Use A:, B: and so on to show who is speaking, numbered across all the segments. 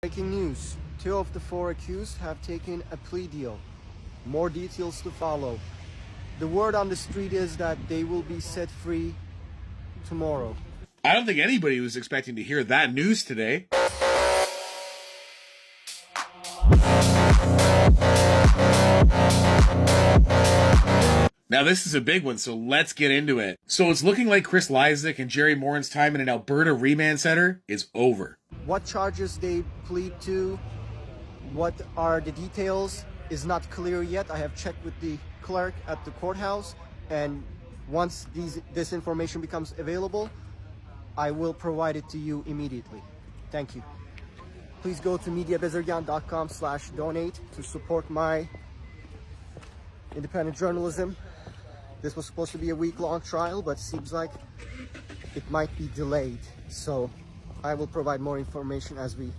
A: Breaking news. 2 of the 4 accused have taken a plea deal. More details to follow. The word on the street is that they will be set free tomorrow.
B: I don't think anybody was expecting to hear that news today. Now this is a big one, so let's get into it. So it's looking like Chris Lysak and Jerry Morin's time in an Alberta remand center is over.
A: What charges they plead to, what are the details, is not clear yet. I have checked with the clerk at the courthouse, and once this information becomes available, I will provide it to you immediately. Thank you. Please go to mediabezirgan.com/donate to support my independent journalism. This was supposed to be a week-long trial, but it seems like it might be delayed. So I will provide more information as the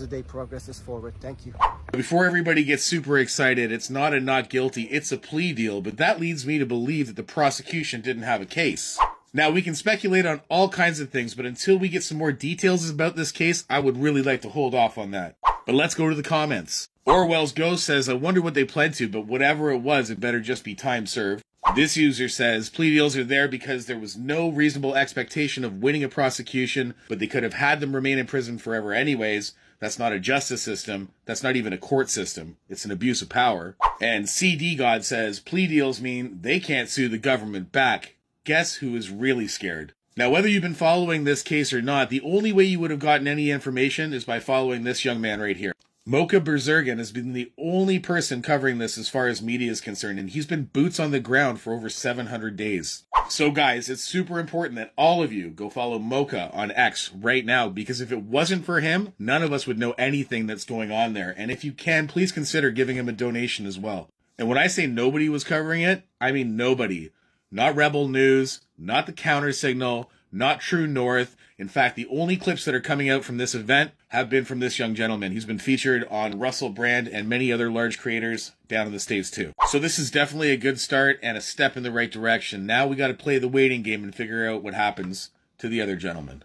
A: day progresses forward. Thank you.
B: Before everybody gets super excited, it's not a not guilty, it's a plea deal, but that leads me to believe that the prosecution didn't have a case. Now, we can speculate on all kinds of things, but until we get some more details about this case, I would really like to hold off on that. But let's go to the comments. Orwell's Ghost says, I wonder what they pled to, but whatever it was, it better just be time served. This user says, plea deals are there because there was no reasonable expectation of winning a prosecution, but they could have had them remain in prison forever anyways. That's not a justice system. That's not even a court system. It's an abuse of power. And CD God says, plea deals mean they can't sue the government back. Guess who is really scared? Now, whether you've been following this case or not, the only way you would have gotten any information is by following this young man right here. Mocha Berzergan has been the only person covering this as far as media is concerned, and he's been boots on the ground for over 700 days. So guys, it's super important that all of you go follow Mocha on X right now, because if it wasn't for him, none of us would know anything that's going on there. And if you can, please consider giving him a donation as well. And when I say nobody was covering it, I mean nobody. Not Rebel News, not the Counter Signal, not True North. In fact, the only clips that are coming out from this event have been from this young gentleman. He's been featured on Russell Brand and many other large creators down in the States too. So this is definitely a good start and a step in the right direction. Now we got to play the waiting game and figure out what happens to the other gentleman.